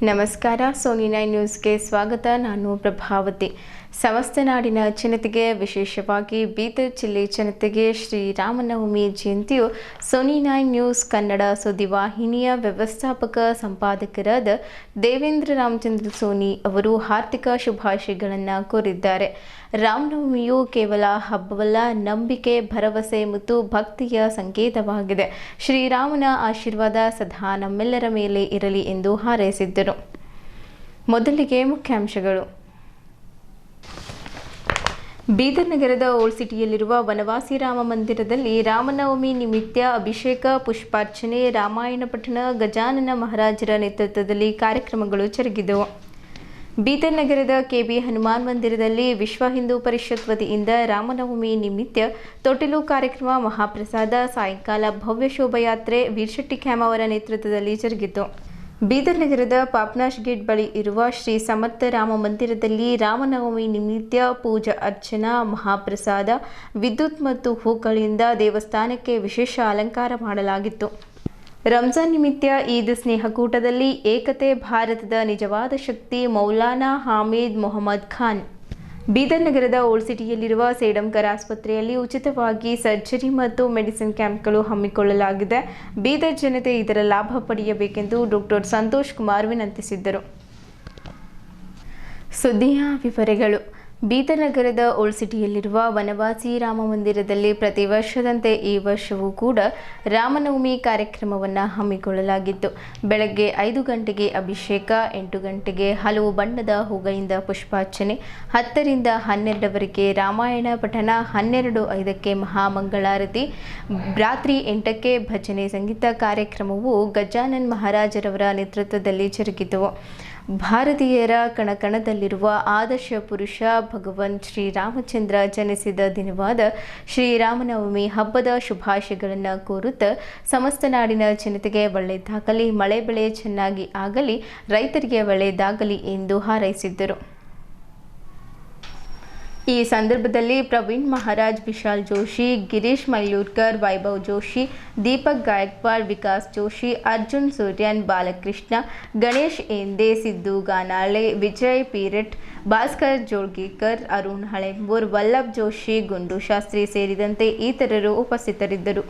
ನಮಸ್ಕಾರ. ಸೋನಿ 9 ನ್ಯೂಸ್ಗೆ ಸ್ವಾಗತ. ನಾನು ಪ್ರಭಾವತಿ. ಸಮಸ್ತ ನಾಡಿನ ಜನತೆಗೆ, ವಿಶೇಷವಾಗಿ ಬೀದರ್ ಜಿಲ್ಲೆ ಜನತೆಗೆ ಶ್ರೀರಾಮನವಮಿ ಜಯಂತಿಯು ಸೋನಿ 9 ನ್ಯೂಸ್ ಕನ್ನಡ ಸುದ್ದಿವಾಹಿನಿಯ ವ್ಯವಸ್ಥಾಪಕ ಸಂಪಾದಕರಾದ ದೇವೇಂದ್ರ ರಾಮಚಂದ್ರ ಸೋನಿ ಅವರು ಹಾರ್ದಿಕ ಶುಭಾಶಯಗಳನ್ನು ಕೋರಿದ್ದಾರೆ. ರಾಮನವಮಿಯು ಕೇವಲ ಹಬ್ಬವಲ್ಲ, ನಂಬಿಕೆ, ಭರವಸೆ ಮತ್ತು ಭಕ್ತಿಯ ಸಂಕೇತವಾಗಿದೆ. ಶ್ರೀರಾಮನ ಆಶೀರ್ವಾದ ಸದಾ ನಮ್ಮೆಲ್ಲರ ಮೇಲೆ ಇರಲಿ ಎಂದು ಹಾರೈಸಿದ್ದರು. ಮೊದಲಿಗೆ ಮುಖ್ಯಾಂಶಗಳು. ಬೀದರ್ ನಗರದ ಓಲ್ಡ್ ಸಿಟಿಯಲ್ಲಿರುವ ವನವಾಸಿ ರಾಮ ಮಂದಿರದಲ್ಲಿ ರಾಮನವಮಿ ನಿಮಿತ್ತ ಅಭಿಷೇಕ, ಪುಷ್ಪಾರ್ಚನೆ, ರಾಮಾಯಣ ಪಠಣ, ಗಜಾನನ ಮಹಾರಾಜರ ನೇತೃತ್ವದಲ್ಲಿ ಕಾರ್ಯಕ್ರಮಗಳು ಜರುಗಿದವು. ಬೀದರ್ ನಗರದ ಕೆಬಿ ಹನುಮಾನ್ ಮಂದಿರದಲ್ಲಿ ವಿಶ್ವ ಹಿಂದೂ ಪರಿಷತ್ ವತಿಯಿಂದ ರಾಮನವಮಿ ನಿಮಿತ್ತ ತೊಟ್ಟಿಲು ಕಾರ್ಯಕ್ರಮ, ಮಹಾಪ್ರಸಾದ, ಸಾಯಂಕಾಲ ಭವ್ಯ ಶೋಭಾಯಾತ್ರೆ ವೀರಶೆಟ್ಟಿ ಕ್ಯಾಮ್ ಅವರ ನೇತೃತ್ವದಲ್ಲಿ ಜರುಗಿತು. ಬೀದರ್ ನಗರದ ಪಾಪ್ನಾಶ್ ಗೇಟ್ ಬಳಿ ಇರುವ ಶ್ರೀ ಸಮರ್ಥ ರಾಮ ಮಂದಿರದಲ್ಲಿ ರಾಮನವಮಿ ನಿಮಿತ್ತ ಪೂಜಾ ಅರ್ಚನಾ, ಮಹಾಪ್ರಸಾದ, ವಿದ್ಯುತ್ ಮತ್ತು ಹೂಗಳಿಂದ ದೇವಸ್ಥಾನಕ್ಕೆ ವಿಶೇಷ ಅಲಂಕಾರ ಮಾಡಲಾಗಿತ್ತು. ರಂಜಾನ್ ನಿಮಿತ್ತ ಈದ್ ಸ್ನೇಹಕೂಟದಲ್ಲಿ ಏಕತೆ, ಭಾರತದ ನಿಜವಾದ ಶಕ್ತಿ ಮೌಲಾನಾ ಹಾಮಿದ್ ಮೊಹಮ್ಮದ್ ಖಾನ್. ಬೀದರ್ ನಗರದ ಓಲ್ಡ್ ಸಿಟಿಯಲ್ಲಿರುವ ಸೇಡಂಕರ್ ಆಸ್ಪತ್ರೆಯಲ್ಲಿ ಉಚಿತವಾಗಿ ಸರ್ಜರಿ ಮತ್ತು ಮೆಡಿಸಿನ್ ಕ್ಯಾಂಪ್ಗಳು ಹಮ್ಮಿಕೊಳ್ಳಲಾಗಿದೆ. ಬೀದರ್ ಜನತೆ ಇದರ ಲಾಭ ಪಡೆಯಬೇಕೆಂದು ಡಾಕ್ಟರ್ ಸಂತೋಷ್ ಕುಮಾರ್ ವಿನಂತಿಸಿದ್ದರು. ಸುದ್ದಿಯ ವಿವರಗಳು. ಬೀದರ್ ನಗರದ ಓಲ್ಡ್ ಸಿಟಿಯಲ್ಲಿರುವ ವನವಾಸಿ ರಾಮ ಮಂದಿರದಲ್ಲಿ ಪ್ರತಿ ವರ್ಷದಂತೆ ಈ ವರ್ಷವೂ ಕೂಡ ರಾಮನವಮಿ ಕಾರ್ಯಕ್ರಮವನ್ನು ಹಮ್ಮಿಕೊಳ್ಳಲಾಗಿತ್ತು. ಬೆಳಗ್ಗೆ 5 ಗಂಟೆಗೆ ಅಭಿಷೇಕ, 8 ಗಂಟೆಗೆ ಹಲವು ಬಣ್ಣದ ಹೂಗಳಿಂದ ಪುಷ್ಪಾರ್ಚನೆ, 10 ರಿಂದ 12 ರಾಮಾಯಣ ಪಠಣ, 12:05 ಮಹಾಮಂಗಳಾರತಿ, ರಾತ್ರಿ 8ಕ್ಕೆ ಭಜನೆ ಸಂಗೀತ ಕಾರ್ಯಕ್ರಮವು ಗಜಾನನ್ ಮಹಾರಾಜರವರ ನೇತೃತ್ವದಲ್ಲಿ ಜರುಗಿದವು. ಭಾರತೀಯರ ಕಣಕಣದಲ್ಲಿರುವ ಆದರ್ಶ ಪುರುಷ ಭಗವಾನ್ ಶ್ರೀರಾಮಚಂದ್ರ ಜನಿಸಿದ ದಿನವಾದ ಶ್ರೀರಾಮನವಮಿ ಹಬ್ಬದ ಶುಭಾಶಯಗಳನ್ನು ಕೋರುತ್ತಾ ಸಮಸ್ತ ನಾಡಿನ ಜನತೆಗೆ ಒಳ್ಳೆಯದಾಗಲಿ, ಮಳೆ ಬೆಳೆ ಚೆನ್ನಾಗಿ ಆಗಲಿ, ರೈತರಿಗೆ ಒಳ್ಳೆಯದಾಗಲಿ ಎಂದು ಹಾರೈಸಿದ್ದರು. ಈ ಸಂದರ್ಭದಲ್ಲಿ ಪ್ರವೀಣ್ ಮಹಾರಾಜ್, ವಿಶಾಲ್ ಜೋಶಿ, ಗಿರೀಶ್ ಮೈಲೂರ್ಕರ್, ವೈಭವ್ ಜೋಶಿ, ದೀಪಕ್ ಗಾಯಕ್ವಾಡ್, ವಿಕಾಸ್ ಜೋಶಿ, ಅರ್ಜುನ್ ಸೂರ್ಯನ್, ಬಾಲಕೃಷ್ಣ, ಗಣೇಶ್ ಎಂದೆ, ಸಿದ್ದು ಗಾನಾಳೆ, ವಿಜಯ್ ಪೀರಟ್, ಭಾಸ್ಕರ್ ಜೋಳ್ಗೇಕರ್, ಅರುಣ್ ಹಳೆಂಬೂರ್, ವಲ್ಲಭ್ ಜೋಶಿ, ಗುಂಡು ಶಾಸ್ತ್ರಿ ಸೇರಿದಂತೆ ಇತರರು ಉಪಸ್ಥಿತರಿದ್ದರು.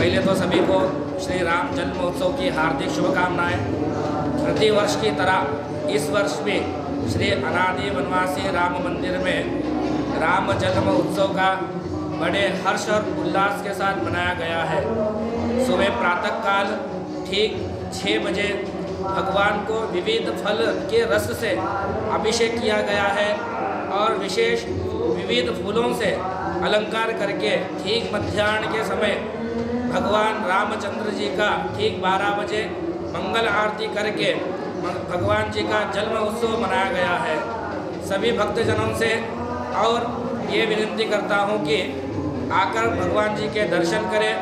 पहले तो सभी को श्री राम जन्म उत्सव की हार्दिक शुभकामनाएं। प्रतिवर्ष की तरह इस वर्ष भी श्री अनादि वनवासी राम मंदिर में राम जन्म उत्सव का बड़े हर्ष और उल्लास के साथ मनाया गया है। सुबह प्रातःकाल ठीक 6 बजे भगवान को विविध फल के रस से अभिषेक किया गया है और विशेष विविध फूलों से अलंकार करके ठीक मध्याह्न के समय भगवान रामचंद्र जी का ठीक 12 बजे मंगल आरती करके भगवान जी का जन्म उत्सव मनाया गया है। सभी भक्तजनों से और ये विनती करता हूँ कि आकर भगवान जी के दर्शन करें।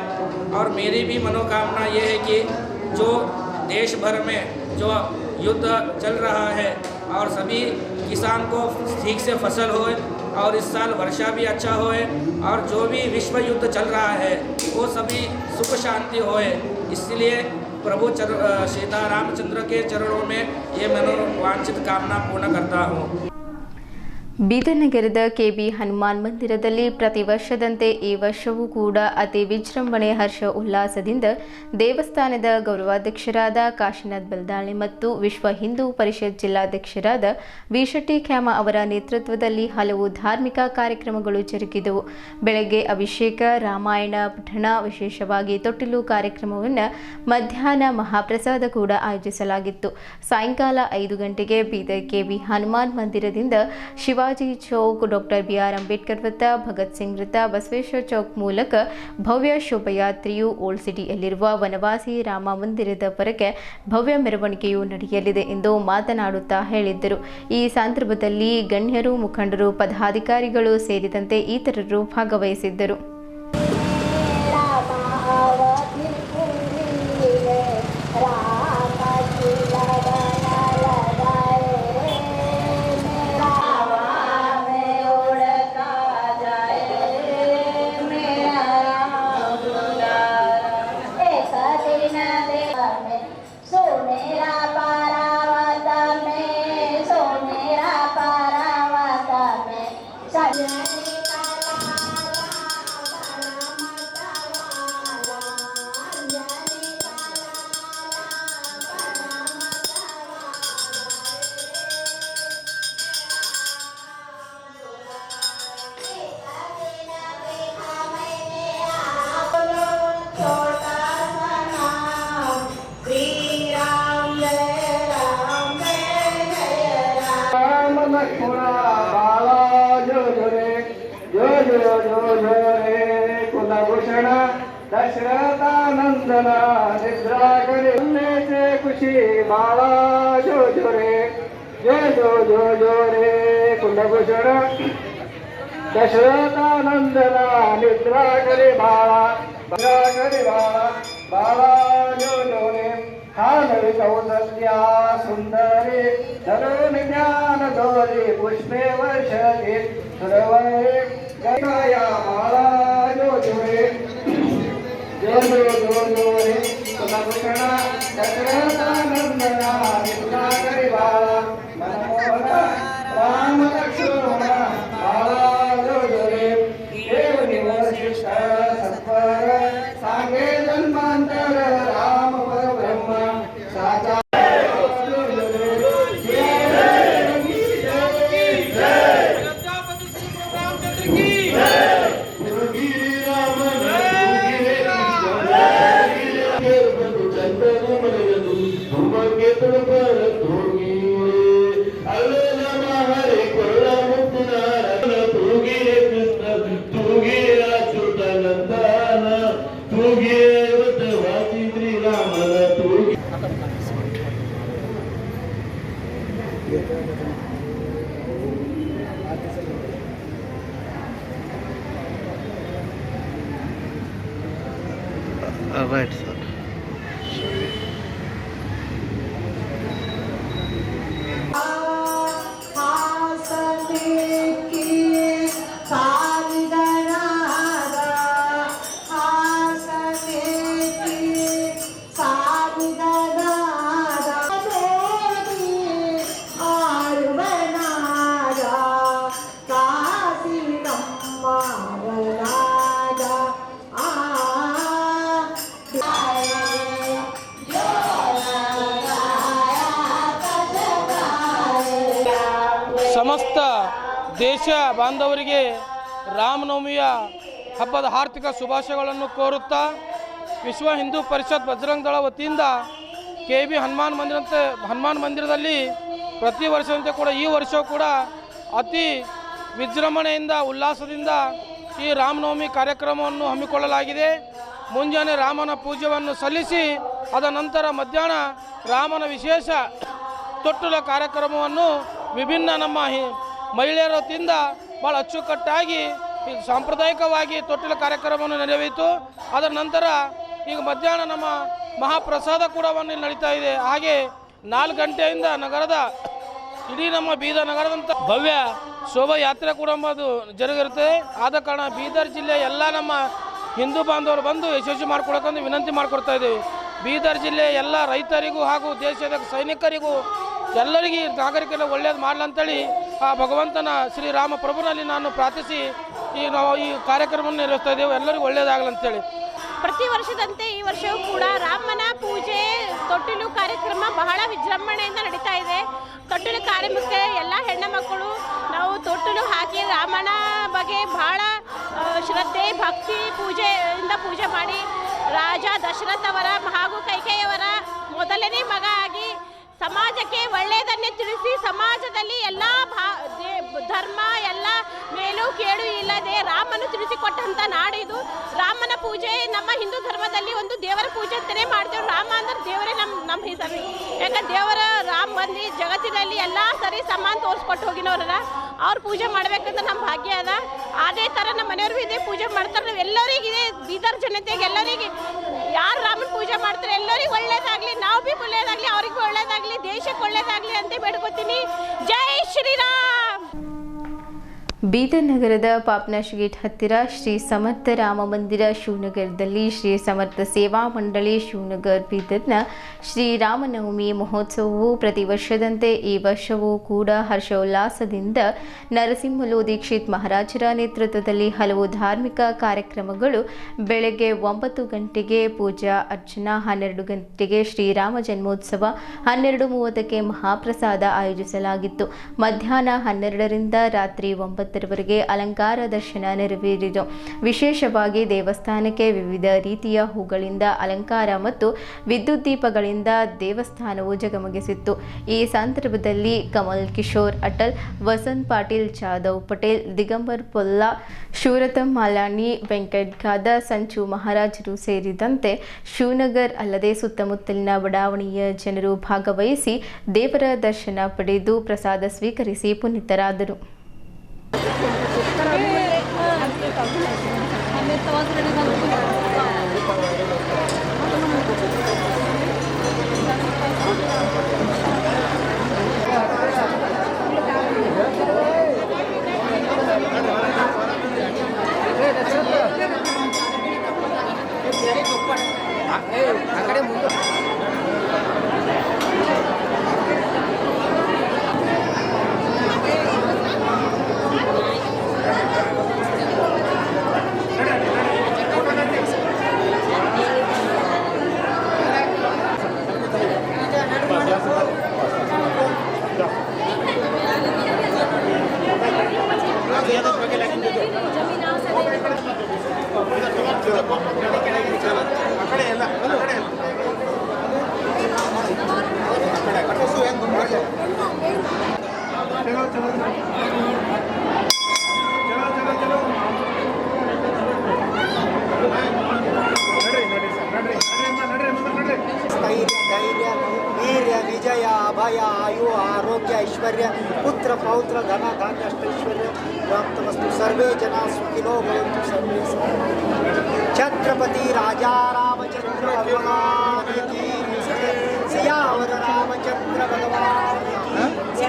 और मेरी भी मनोकामना ये है कि जो देश भर में जो युद्ध चल रहा है और सभी किसान को ठीक से फसल होए और इस साल वर्षा भी अच्छा होए और जो भी विश्व युद्ध चल रहा है वो सभी सुख शांति होए। इसलिए प्रभु सीता रामचंद्र के चरणों में ये मनोवांछित कामना पूर्ण करता हूँ। ಬೀದರ್ ನಗರದ ಕೆಬಿ ಹನುಮಾನ್ ಮಂದಿರದಲ್ಲಿ ಪ್ರತಿ ವರ್ಷದಂತೆ ಈ ವರ್ಷವೂ ಕೂಡ ಅತಿ ವಿಜೃಂಭಣೆ ಹರ್ಷ ಉಲ್ಲಾಸದಿಂದ ದೇವಸ್ಥಾನದ ಗೌರವಾಧ್ಯಕ್ಷರಾದ ಕಾಶಿನಾಥ್ ಬಲ್ದಾಳೆ ಮತ್ತು ವಿಶ್ವ ಹಿಂದೂ ಪರಿಷತ್ ಜಿಲ್ಲಾಧ್ಯಕ್ಷರಾದ ವಿ ಶೆಟ್ಟಿ ಖ್ಯಾಮ ಅವರ ನೇತೃತ್ವದಲ್ಲಿ ಹಲವು ಧಾರ್ಮಿಕ ಕಾರ್ಯಕ್ರಮಗಳು ಜರುಗಿದವು. ಬೆಳಗ್ಗೆ ಅಭಿಷೇಕ, ರಾಮಾಯಣ ಪಠಣ, ವಿಶೇಷವಾಗಿ ತೊಟ್ಟಿಲು ಕಾರ್ಯಕ್ರಮವನ್ನು ಮಧ್ಯಾಹ್ನ ಮಹಾಪ್ರಸಾದ ಕೂಡ ಆಯೋಜಿಸಲಾಗಿತ್ತು. ಸಾಯಂಕಾಲ 5 ಗಂಟೆಗೆ ಬೀದರ್ ಕೆಬಿ ಹನುಮಾನ್ ಮಂದಿರದಿಂದ ಶಿವಾಜಿ ಚೌಕ್, ಡಾಕ್ಟರ್ ಬಿ.ಆರ್. ಅಂಬೇಡ್ಕರ್ ವೃತ್ತ, ಭಗತ್ ಸಿಂಗ್ ವೃತ್ತ, ಬಸವೇಶ್ವರ ಚೌಕ್ ಮೂಲಕ ಭವ್ಯ ಶೋಭಾಯಾತ್ರೆಯು ಓಲ್ಡ್ ಸಿಟಿಯಲ್ಲಿರುವ ವನವಾಸಿ ರಾಮ ಮಂದಿರದವರೆಗೆ ಭವ್ಯ ಮೆರವಣಿಗೆಯು ನಡೆಯಲಿದೆ ಎಂದು ಮಾತನಾಡುತ್ತಾ ಹೇಳಿದ್ದರು. ಈ ಸಂದರ್ಭದಲ್ಲಿ ಗಣ್ಯರು, ಮುಖಂಡರು, ಪದಾಧಿಕಾರಿಗಳು ಸೇರಿದಂತೆ ಇತರರು ಭಾಗವಹಿಸಿದ್ದರು. कुलभूषण दशरथानंदन निद्रा करे से खुशी बाला जो जो रे जो जो जो जो रे कुलभूषण दशरथानंदन निद्रा करे बाला बाला जो जो रे हालवि कौसल्या सुंदरी धरुण ज्ञान गौरी पुष्पे वर्षति सुरवरे गया माला जो जो रे जो जो जो जो रे कुलभूषण दशरथानंदन निद्रा करे बाला मनमोहन राम लक्ष्मण बाला जो जो रे देव निवशिष्ट सत्वर सांगे जन्मांतर राम परब्रह्म साचा Right, sir. ಸಮಸ್ತ ದೇಶ ಬಾಂಧವರಿಗೆ ರಾಮನವಮಿಯ ಹಬ್ಬದ ಹಾರ್ದಿಕ ಶುಭಾಶಯಗಳನ್ನು ಕೋರುತ್ತಾ ವಿಶ್ವ ಹಿಂದೂ ಪರಿಷತ್ ಬಜರಂಗ ದಳ ವತಿಯಿಂದ KB ಹನುಮಾನ್ ಮಂದಿರದಲ್ಲಿ ಪ್ರತಿ ವರ್ಷದಂತೆ ಕೂಡ ಈ ವರ್ಷವೂ ಕೂಡ ಅತಿ ವಿಜೃಂಭಣೆಯಿಂದ ಉಲ್ಲಾಸದಿಂದ ಈ ರಾಮನವಮಿ ಕಾರ್ಯಕ್ರಮವನ್ನು ಹಮ್ಮಿಕೊಳ್ಳಲಾಗಿದೆ. ಮುಂಜಾನೆ ರಾಮನ ಪೂಜೆಯನ್ನು ಸಲ್ಲಿಸಿ ಅದ ನಂತರ ಮಧ್ಯಾಹ್ನ ರಾಮನ ವಿಶೇಷ ತೊಟ್ಟಿಲ ಕಾರ್ಯಕ್ರಮವನ್ನು ವಿಭಿನ್ನ ನಮ್ಮ ಮಹಿಳೆಯರ ವತಿಯಿಂದ ಭಾಳ ಅಚ್ಚುಕಟ್ಟಾಗಿ ಸಾಂಪ್ರದಾಯಿಕವಾಗಿ ತೊಟ್ಟಿಲ ಕಾರ್ಯಕ್ರಮವನ್ನು ನಡೆಯಿತು. ಅದರ ನಂತರ ಈಗ ಮಧ್ಯಾಹ್ನ ನಮ್ಮ ಮಹಾಪ್ರಸಾದ ಕೂಡ ನಡೀತಾ ಇದೆ. ಹಾಗೆ 4 ಗಂಟೆಯಿಂದ ನಗರದ ಇಡೀ ನಮ್ಮ ಬೀದರ್ ನಗರದಂಥ ಭವ್ಯ ಶೋಭಾಯಾತ್ರೆ ಕೂಡ ಅದು ಜರುಗಿರುತ್ತೆ. ಆದ ಕಾರಣ ಬೀದರ್ ಜಿಲ್ಲೆಯ ಎಲ್ಲ ನಮ್ಮ ಹಿಂದೂ ಬಾಂಧವರು ಬಂದು ಯಶಸ್ವಿ ಮಾಡಿಕೊಡೋಕಂದು ವಿನಂತಿ ಮಾಡಿಕೊಡ್ತಾ ಇದ್ದೀವಿ. ಬೀದರ್ ಜಿಲ್ಲೆಯ ಎಲ್ಲ ರೈತರಿಗೂ ಹಾಗೂ ದೇಶದ ಸೈನಿಕರಿಗೂ ಎಲ್ಲರಿಗೂ ನಾಗರಿಕರಿಗೆ ಒಳ್ಳೆಯದು ಮಾಡಲಂತೇಳಿ ಆ ಭಗವಂತನ ಶ್ರೀರಾಮ ಪ್ರಭುನಲ್ಲಿ ನಾನು ಪ್ರಾರ್ಥಿಸಿ ನಾವು ಈ ಕಾರ್ಯಕ್ರಮವನ್ನು ನಿರ್ವಹಿಸ್ತಾ ಇದ್ದೇವೆ. ಎಲ್ಲರಿಗೂ ಒಳ್ಳೆಯದಾಗಲಂತೇಳಿ ಪ್ರತಿ ವರ್ಷದಂತೆ ಈ ವರ್ಷವೂ ಕೂಡ ರಾಮನ ಪೂಜೆ ತೊಟ್ಟಿಲು ಕಾರ್ಯಕ್ರಮ ಬಹಳ ವಿಜೃಂಭಣೆಯಿಂದ ನಡೀತಾ ಇದೆ. ತೊಟ್ಟಿಲು ಕಾರ್ಯಕ್ರಮಕ್ಕೆ ಎಲ್ಲ ಹೆಣ್ಣು ಮಕ್ಕಳು ನಾವು ತೊಟ್ಟಿಲು ಹಾಕಿ ರಾಮನ ಬಗ್ಗೆ ಬಹಳ ಶ್ರದ್ಧೆ ಭಕ್ತಿ ಪೂಜೆಯಿಂದ ಪೂಜೆ ಮಾಡಿ ರಾಜ ದಶರಥ ಅವರ ಹಾಗೂ ಕೈಕೇಯಿಯವರ ಮೊದಲನೇ ಮಗ ಆಗಿ ಸಮಾಜಕ್ಕೆ ಒಳ್ಳೆಯದನ್ನೇ ತಿಳಿಸಿ ಸಮಾಜದಲ್ಲಿ ಎಲ್ಲ ಧರ್ಮ ಎಲ್ಲ ಮೇಲೂ ಕೇಳು ಇಲ್ಲದೆ ರಾಮನು ತಿಳಿಸಿಕೊಟ್ಟಂಥ ನಾಡಿದು. ರಾಮನ ಪೂಜೆ ನಮ್ಮ ಹಿಂದೂ ಧರ್ಮದಲ್ಲಿ ಒಂದು ದೇವರ ಪೂಜೆ ಅಂತಲೇ ಮಾಡ್ತೇವೆ. ರಾಮ ಅಂದ್ರೆ ದೇವರೇ ನಮ್ಮ ಹೆಸರು. ಯಾಕಂದ್ರೆ ದೇವರ ರಾಮ ಬಂದು ಜಗತ್ತಿನಲ್ಲಿ ಎಲ್ಲ ಸರಿ ಸಮಾನ ತೋರಿಸ್ಕೊಟ್ಟು ಹೋಗಿನವ್ರ ಅವ್ರು ಪೂಜೆ ಮಾಡ್ಬೇಕಂತ ನಮ್ಮ ಭಾಗ್ಯ ಅದ. ಅದೇ ಥರ ನಮ್ಮ ಮನೆಯವ್ರು ಇದೇ ಪೂಜೆ ಮಾಡ್ತಾರೆ. ನಾವು ಎಲ್ಲರಿಗೂ ಇದೇ ಬೀದರ್ ಜನತೆಗೆ ಎಲ್ಲರಿಗೆ ಯಾರು ರಾಮನ ಪೂಜೆ ಮಾಡ್ತಾರೆ ಎಲ್ಲರಿಗೂ ಒಳ್ಳೇದಾಗಲಿ, ನಾವು ಭೀ ಒಳ್ಳೇದಾಗಲಿ, ಅವ್ರಿಗೂ ಒಳ್ಳೇದಾಗಲಿ, ದೇಶಕ್ಕೆ ಒಳ್ಳೇದಾಗಲಿ ಅಂತ ಬೇಡ್ಕೊತೀನಿ. ಜೈ ಶ್ರೀರಾಮ್. ಬೀದರ್ ನಗರದ ಪಾಪ್ನಾಶ್ ಗೇಟ್ ಹತ್ತಿರ ಶ್ರೀ ಸಮರ್ಥ ರಾಮ ಮಂದಿರ ಶಿವನಗರದಲ್ಲಿ ಶ್ರೀ ಸಮರ್ಥ ಸೇವಾ ಮಂಡಳಿ ಶಿವನಗರ್ ಬೀದರ್ನ ಶ್ರೀರಾಮನವಮಿ ಮಹೋತ್ಸವವು ಪ್ರತಿ ವರ್ಷದಂತೆ ಈ ವರ್ಷವೂ ಕೂಡ ಹರ್ಷೋಲ್ಲಾಸದಿಂದ ನರಸಿಂಹಲು ದೀಕ್ಷಿತ್ ಮಹಾರಾಜರ ನೇತೃತ್ವದಲ್ಲಿ ಹಲವು ಧಾರ್ಮಿಕ ಕಾರ್ಯಕ್ರಮಗಳು ಬೆಳಗ್ಗೆ 9 ಗಂಟೆಗೆ ಪೂಜಾ ಅರ್ಚನಾ, 12 ಗಂಟೆಗೆ ಶ್ರೀರಾಮ ಜನ್ಮೋತ್ಸವ, 12:30ಕ್ಕೆ ಮಹಾಪ್ರಸಾದ ಆಯೋಜಿಸಲಾಗಿತ್ತು. ಮಧ್ಯಾಹ್ನ 12ರಿಂದ ರಾತ್ರಿ 9ರವರೆಗೆ ಅಲಂಕಾರ ದರ್ಶನ ನೆರವೇರಿತು. ವಿಶೇಷವಾಗಿ ದೇವಸ್ಥಾನಕ್ಕೆ ವಿವಿಧ ರೀತಿಯ ಹೂಗಳಿಂದ ಅಲಂಕಾರ ಮತ್ತು ವಿದ್ಯುತ್ ದೀಪಗಳಿಂದ ದೇವಸ್ಥಾನವು ಜಗಮಗಿಸಿತ್ತು. ಈ ಸಂದರ್ಭದಲ್ಲಿ ಕಮಲ್ ಕಿಶೋರ್ ಅಟಲ್, ವಸಂತ್ ಪಾಟೀಲ್, ಜಾಧವ್ ಪಟೇಲ್, ದಿಗಂಬರ್ ಪೊಲ್ಲಾ, ಶೂರತಮ್ ಮಾಲಾನಿ, ವೆಂಕಟ್ ಗಾದ, ಸಂಚು ಮಹಾರಾಜರು ಸೇರಿದಂತೆ ಶಿವನಗರ್ ಅಲ್ಲದೆ ಸುತ್ತಮುತ್ತಲಿನ ಬಡಾವಣೆಯ ಜನರು ಭಾಗವಹಿಸಿ ದೇವರ ದರ್ಶನ ಪಡೆದು ಪ್ರಸಾದ ಸ್ವೀಕರಿಸಿ ಪುನೀತರಾದರು. ಧೈರ್ಯ ವೀರ್ಯ ವಿಜಯ ಅಭಯ ಆಯು ಆರೋಗ್ಯ ಐಶ್ವರ್ಯ ಪುತ್ರ ಪೌತ್ರ ಧನ ಧಾನ್ಯ ಅಷ್ಟೈಶ್ವರ್ಯ ಪ್ರಾಪ್ತವಸ್ತು ಸರ್ವೇ ಜನ ಸುಖಿನೋ ಭವಂತು ಸರ್ವೇ ಛತ್ರಪತಿ ರಾಜಾ ರಾಮಚಂದ್ರ ಭಗವಾನ್ ಕಿ ಸಿಯಾವರ ರಾಮಚಂದ್ರ ಭಗವಾನ್ ಕಿ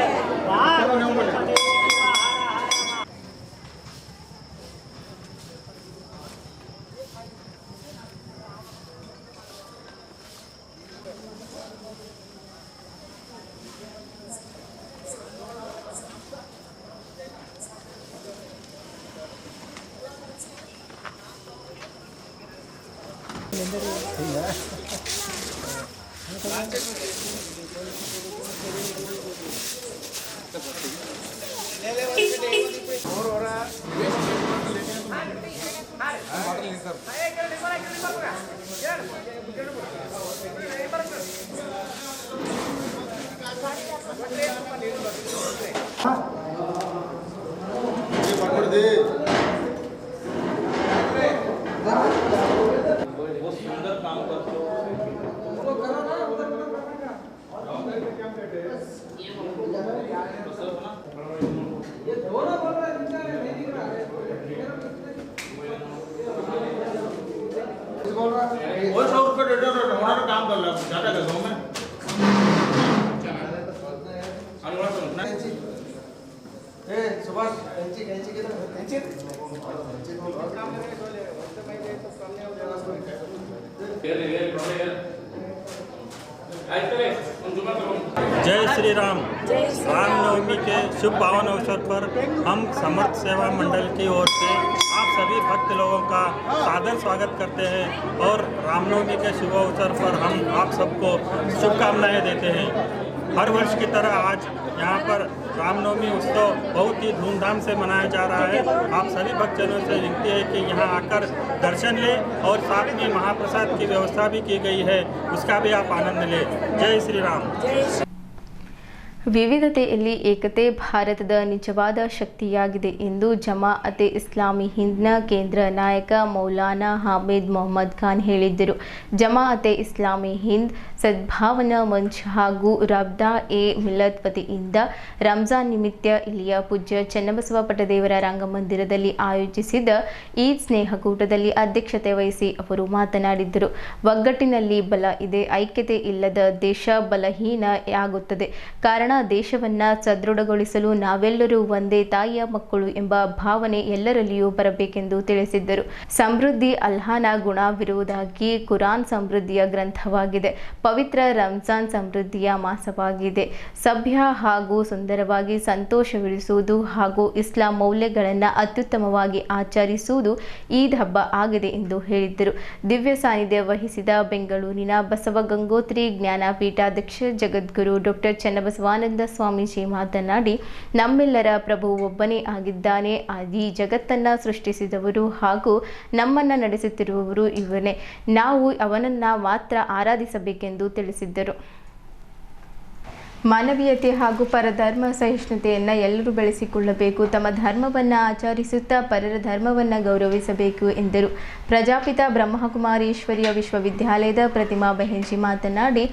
जय श्री राम। रामनवमी के शुभ पावन अवसर पर हम समर्थ सेवा मंडल की ओर से आप सभी भक्त लोगों का सादर स्वागत करते हैं और रामनवमी के शुभ अवसर पर हम आप सबको शुभकामनाएं देते हैं। हर वर्ष की तरह आज यहाँ पर रामनवमी उत्सव बहुत ही धूमधाम से मनाया जा रहा है। आप सभी भक्तजनों से विनती है कि यहाँ आकर दर्शन लें और साथ में महाप्रसाद की व्यवस्था भी की गई है, उसका भी आप आनंद लें। जय श्री राम। ವಿವಿಧತೆಯಲ್ಲಿ ಏಕತೆ ಭಾರತದ ನಿಜವಾದ ಶಕ್ತಿಯಾಗಿದೆ ಎಂದು ಜಮಾಅತೆ ಇಸ್ಲಾಮಿ ಹಿಂದ್ನ ಕೇಂದ್ರ ನಾಯಕ ಮೌಲಾನಾ ಹಾಮಿದ್ ಮೊಹಮ್ಮದ್ ಖಾನ್ ಹೇಳಿದ್ದರು. ಜಮಾಅತೆ ಇಸ್ಲಾಮಿ ಹಿಂದ್ ಸದ್ಭಾವನಾ ಮಂಚ್ ಹಾಗೂ ರಬ್ದಾ ಎ ಮಿಲ್ಲತ್ ವತಿಯಿಂದ ರಂಜಾನ್ ನಿಮಿತ್ತ ಇಲ್ಲಿಯ ಪೂಜ್ಯ ಚನ್ನಬಸವ ಪಟದೇವರ ರಂಗಮಂದಿರದಲ್ಲಿ ಆಯೋಜಿಸಿದ ಈದ್ ಸ್ನೇಹಕೂಟದಲ್ಲಿ ಅಧ್ಯಕ್ಷತೆ ವಹಿಸಿ ಅವರು ಮಾತನಾಡಿದರು. ಒಗ್ಗಟ್ಟಿನಲ್ಲಿ ಬಲ ಇದೆ, ಐಕ್ಯತೆ ಇಲ್ಲದ ದೇಶ ಬಲಹೀನಯಾಗುತ್ತದೆ. ಕಾರಣ ದೇಶವನ್ನ ಸದೃಢಗೊಳಿಸಲು ನಾವೆಲ್ಲರೂ ಒಂದೇ ತಾಯಿಯ ಮಕ್ಕಳು ಎಂಬ ಭಾವನೆ ಎಲ್ಲರಲ್ಲಿಯೂ ಬರಬೇಕೆಂದು ತಿಳಿಸಿದ್ದರು. ಸಮೃದ್ಧಿ ಅಲ್ಲಾಹನ ಗುಣವಿರುವುದಾಗಿ ಕುರಾನ್ ಸಮೃದ್ಧಿಯ ಗ್ರಂಥವಾಗಿದೆ. ಪವಿತ್ರ ರಂಜಾನ್ ಸಮೃದ್ಧಿಯ ಮಾಸವಾಗಿದೆ. ಸಭ್ಯ ಹಾಗೂ ಸುಂದರವಾಗಿ ಸಂತೋಷವಿರಿಸುವುದು ಹಾಗೂ ಇಸ್ಲಾಂ ಮೌಲ್ಯಗಳನ್ನು ಅತ್ಯುತ್ತಮವಾಗಿ ಆಚರಿಸುವುದು ಈದ್ ಹಬ್ಬ ಆಗಿದೆ ಎಂದು ಹೇಳಿದ್ದರು. ದಿವ್ಯ ಸಾನ್ನಿಧ್ಯ ವಹಿಸಿದ ಬೆಂಗಳೂರಿನ ಬಸವ ಗಂಗೋತ್ರಿ ಜ್ಞಾನಪೀಠಾಧ್ಯಕ್ಷ ಜಗದ್ಗುರು ಡಾಕ್ಟರ್ ಚನ್ನಬಸವಾನಂದ ಸ್ವಾಮೀಜಿ ಮಾತನಾಡಿ, ನಮ್ಮೆಲ್ಲರ ಪ್ರಭು ಒಬ್ಬನೇ ಆಗಿದ್ದಾನೆ. ಈ ಜಗತ್ತನ್ನ ಸೃಷ್ಟಿಸಿದವರು ಹಾಗೂ ನಮ್ಮನ್ನ ನಡೆಸುತ್ತಿರುವವರು ಇವನೇ. ನಾವು ಅವನನ್ನ ಮಾತ್ರ ಆರಾಧಿಸಬೇಕೆಂದು ತಿಳಿಸಿದ್ದರು. ಮಾನವೀಯತೆ ಹಾಗೂ ಪರಧರ್ಮ ಸಹಿಷ್ಣುತೆಯನ್ನು ಎಲ್ಲರೂ ಬೆಳೆಸಿಕೊಳ್ಳಬೇಕು. ತಮ್ಮ ಧರ್ಮವನ್ನು ಆಚರಿಸುತ್ತಾ ಪರರ ಧರ್ಮವನ್ನು ಗೌರವಿಸಬೇಕು ಎಂದರು. ಪ್ರಜಾಪಿತ ಬ್ರಹ್ಮಕುಮಾರೀಶ್ವರಿಯ ವಿಶ್ವವಿದ್ಯಾಲಯದ ಪ್ರತಿಮಾ ಬೆಹೆಂಜಿ ಮಾತನಾಡಿ,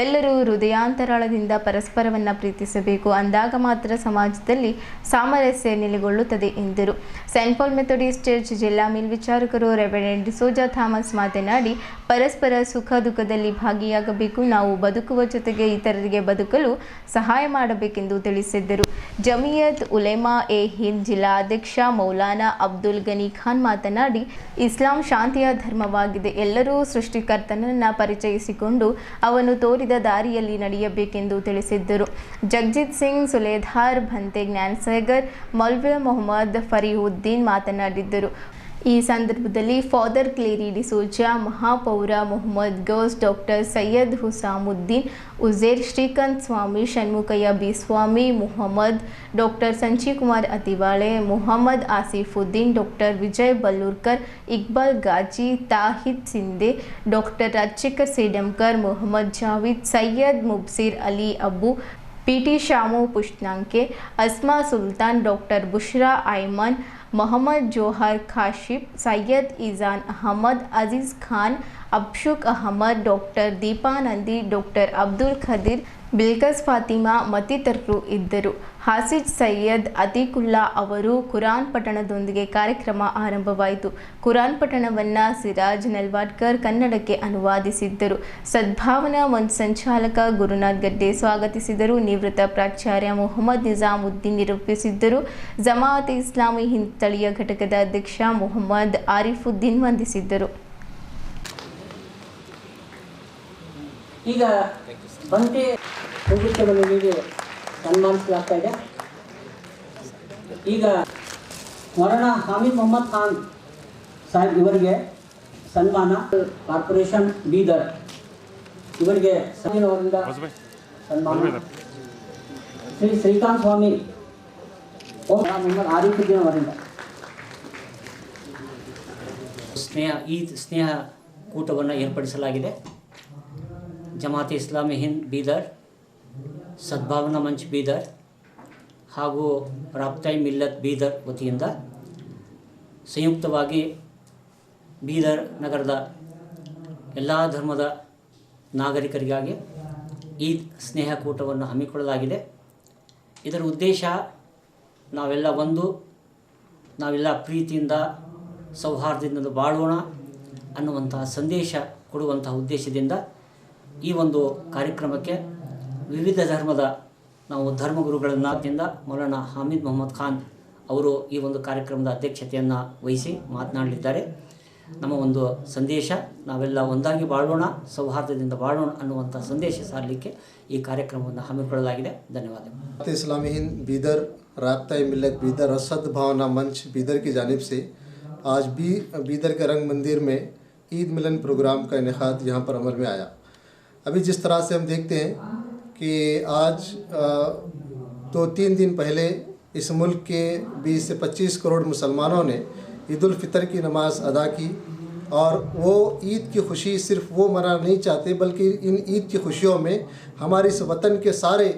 ಎಲ್ಲರೂ ಹೃದಯಾಂತರಾಳದಿಂದ ಪರಸ್ಪರವನ್ನು ಪ್ರೀತಿಸಬೇಕು. ಅಂದಾಗ ಮಾತ್ರ ಸಮಾಜದಲ್ಲಿ ಸಾಮರಸ್ಯ ನೆಲೆಗೊಳ್ಳುತ್ತದೆ ಎಂದರು. ಸೆಂಟ್ ಪಾಲ್ ಮೆಥೋಡಿಸ್ಟ್ ಚರ್ಚ್ ಜಿಲ್ಲಾ ಮೇಲ್ವಿಚಾರಕರು ರೆವರೆಂಡ್ ಡಿಸೋಜಾ ಥಾಮಸ್ ಮಾತನಾಡಿ, ಪರಸ್ಪರ ಸುಖ ದುಃಖದಲ್ಲಿ ಭಾಗಿಯಾಗಬೇಕು. ನಾವು ಬದುಕುವ ಜೊತೆಗೆ ಇತರರಿಗೆ ಬದುಕಲು ಸಹಾಯ ಮಾಡಬೇಕೆಂದು ತಿಳಿಸಿದ್ದರು. ಜಮಿಯತ್ ಉಲೇಮಾ ಎ ಹಿಂದ್ ಜಿಲ್ಲಾಧ್ಯಕ್ಷ ಮೌಲಾನಾ ಅಬ್ದುಲ್ ಗನಿ ಖಾನ್ ಮಾತನಾಡಿ, ಇಸ್ಲಾಂ ಶಾಂತಿಯ ಧರ್ಮವಾಗಿದೆ. ಎಲ್ಲರೂ ಸೃಷ್ಟಿಕರ್ತನನ್ನು ಪರಿಚಯಿಸಿಕೊಂಡು ಅವನು ತೋರಿದ ದಾರಿಯಲ್ಲಿ ನಡೆಯಬೇಕೆಂದು ತಿಳಿಸಿದ್ದರು. ಜಗಜಿತ್ ಸಿಂಗ್ ಸುಲೇಧಾರ್ ಭಂತೆ ಜ್ಞಾನಸಾಗರ್ ಮೌಲ್ವಿ ಮೊಹಮ್ಮದ್ ಫರೀಹುದ್ದೀನ್ ಮಾತನಾಡಿದ್ದರು. ಈ ಸಂದರ್ಭದಲ್ಲಿ ಫಾದರ್ ಕ್ಲೇರಿ ಡಿಸೋಜಾ, ಮಹಾಪೌರ Mohammed Ghouse, doctor Syed Husamuddin Uzair, Srikanth Swamy, Shanmukhayya B Swamy, Muhammad, doctor Sanjeevkumar Athivale, Muhammad Asifuddin, doctor Vijay Ballurkar, Iqbal Ghazi, Tahid Sindhe, doctor Rajashekar Sedamkar, Mohammed Javeed, Syed Mubsir Ali Abbu, PT Shamu Pushnanke, Asma Sultan, doctor Bushra Aiman, Mohammed Johar Khashif, Syed Izan Ahmed, Aziz Khan, Abshuk Ahmed, doctor Deepanandi, doctor Abdul Khadeer, Bilkis Fatima ಮತ್ತಿತರರು ಇದ್ದರು. ಹಾಸಿಜ್ ಸೈಯದ್ ಅತೀಕುಲ್ಲಾ ಅವರು ಕುರಾನ್ ಪಠಣದೊಂದಿಗೆ ಕಾರ್ಯಕ್ರಮ ಆರಂಭವಾಯಿತು. ಕುರಾನ್ ಪಠಣವನ್ನು ಸಿರಾಜ್ ನಲ್ವಾಡ್ಕರ್ ಕನ್ನಡಕ್ಕೆ ಅನುವಾದಿಸಿದ್ದರು. ಸದ್ಭಾವನಾ ಮಂಚ್ ಸಂಚಾಲಕ ಗುರುನಾಥ್ ಗಡ್ಡೆ ಸ್ವಾಗತಿಸಿದರು. ನಿವೃತ್ತ ಪ್ರಾಚಾರ್ಯ ಮೊಹಮ್ಮದ್ ನಿಜಾಮುದ್ದೀನ್ ನಿರೂಪಿಸಿದ್ದರು. ಜಮಾಅತೆ ಇಸ್ಲಾಮಿ ಹಿಂದ್ ಸ್ಥಳೀಯ ಘಟಕದ ಅಧ್ಯಕ್ಷ ಮೊಹಮ್ಮದ್ ಆರಿಫುದ್ದೀನ್ ವಂದಿಸಿದ್ದರು. ಈಗ ಬಂತೆ ಸಂಗೀತವನ್ನು ನೀಡಿ ಸನ್ಮಾನಿಸಲಾಗ್ತಾ ಇದೆ. ಈಗ ಮೌಲಾನಾ ಹಾಮಿದ್ ಮೊಹಮ್ಮದ್ ಖಾನ್ ಸಾಹೇಬ್ ಇವರಿಗೆ ಸನ್ಮಾನ ಕಾರ್ಪೊರೇಷನ್ ಬೀದರ್ ಇವರಿಗೆ ಅವರಿಂದ ಸನ್ಮಾನ. ಶ್ರೀ ಶ್ರೀಕಾಂತ್ ಸ್ವಾಮಿ ಮೊಹಮ್ಮದ್ ಆರಿಫುದ್ದೀನ್ ಅವರಿಂದ ಸ್ನೇಹ ಕೂಟವನ್ನು ಏರ್ಪಡಿಸಲಾಗಿದೆ. ಜಮಾತೆ ಇಸ್ಲಾಮಿ ಹಿಂದ್ ಬೀದರ್, ಸದ್ಭಾವನಾ ಮಂಚ್ ಬೀದರ್ ಹಾಗೂ ರಾಬ್ತಾಯಿ ಮಿಲ್ಲತ್ ಬೀದರ್ ವತಿಯಿಂದ ಸಂಯುಕ್ತವಾಗಿ ಬೀದರ್ ನಗರದ ಎಲ್ಲ ಧರ್ಮದ ನಾಗರಿಕರಿಗಾಗಿ ಈದ್ ಸ್ನೇಹ ಕೂಟವನ್ನು ಹಮ್ಮಿಕೊಳ್ಳಲಾಗಿದೆ. ಇದರ ಉದ್ದೇಶ ನಾವೆಲ್ಲ ಪ್ರೀತಿಯಿಂದ ಸೌಹಾರ್ದದಿಂದ ಬಾಳೋಣ ಅನ್ನುವಂತಹ ಸಂದೇಶ ಕೊಡುವಂತಹ ಉದ್ದೇಶದಿಂದ ಈ ಒಂದು ಕಾರ್ಯಕ್ರಮಕ್ಕೆ ವಿವಿಧ ಧರ್ಮದ ಧರ್ಮಗುರುಗಳನ್ನ ಮೌಲಾನಾ ಹಾಮಿದ್ ಮೊಹಮ್ಮದ್ ಖಾನ್ ಅವರು ಈ ಒಂದು ಕಾರ್ಯಕ್ರಮದ ಅಧ್ಯಕ್ಷತೆಯನ್ನು ವಹಿಸಿ ಮಾತನಾಡಲಿದ್ದಾರೆ. ನಮ್ಮ ಒಂದು ಸಂದೇಶ ನಾವೆಲ್ಲ ಒಂದಾಗಿ ಬಾಳೋಣ, ಸೌಹಾರ್ದದಿಂದ ಬಾಳೋಣ ಅನ್ನುವಂಥ ಸಂದೇಶ ಸಾರಲಿಕ್ಕೆ ಈ ಕಾರ್ಯಕ್ರಮವನ್ನು ಹಮ್ಮಿಕೊಳ್ಳಲಾಗಿದೆ. ಧನ್ಯವಾದ. इस्लामी हिंद बीदर, राब्ता-ए मिल्लत बीदर और सद्भावना मंच बीदर की जानिब से आज भी बीदर के रंग मंदिर में ईद मिलन प्रोग्राम का इनेकाद यहाँ पर अमल में आया। अभी जिस तरह से हम देखते हैं कि आज 2-3 दिन पहले इस मुल्क के 20 से 25 करोड़ मुसलमानों ने ईद उल फितर की नमाज़ अदा की और वो ईद की खुशी सिर्फ वो मना नहीं चाहते बल्कि इन ईद की खुशियों में हमारे इस वतन के सारे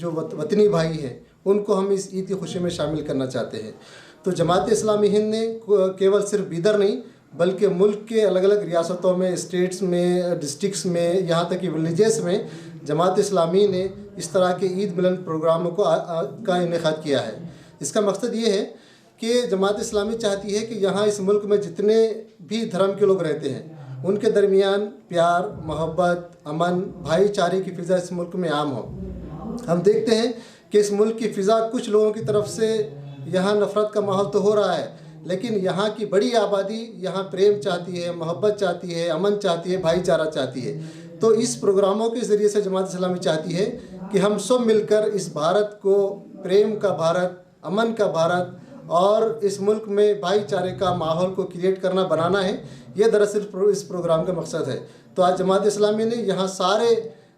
जो वतनी भाई हैं उनको हम इस ईद की खुशी में शामिल करना चाहते हैं। तो जमात इस्लामी हिंद ने केवल सिर्फ बीदर नहीं बल्कि मुल्क के अलग अलग रियासतों में, स्टेट्स में, डिस्ट्रिक्ट्स में, यहाँ तक कि विलेजेस में जमात इस्लामी ने इस तरह के ईद मिलन प्रोग्रामों का इनेकाद किया है। इसका मकसद ये है कि जमात इस्लामी चाहती है कि यहाँ इस मुल्क में जितने भी धर्म के लोग रहते हैं उनके दरमियान प्यार, मोहब्बत, अमन, भाईचारे की फ़िज़ा इस मुल्क में आम हो। हम देखते हैं कि इस मुल्क की फ़िज़ा कुछ लोगों की तरफ से यहाँ नफ़रत का माहौल तो हो रहा है, लेकिन यहाँ की बड़ी आबादी यहाँ प्रेम चाहती है, मोहब्बत चाहती है, अमन चाहती है, भाईचारा चाहती है। तो इस प्रोग्रामों के ज़रिए से जमात इस्लामी चाहती है कि हम सब मिलकर इस भारत को प्रेम का भारत, अमन का भारत और इस मुल्क में भाईचारे का माहौल को क्रिएट करना, बनाना है। ये दरअसल इस प्रोग्राम का मकसद है। तो आज जमात इस्लामी ने यहाँ सारे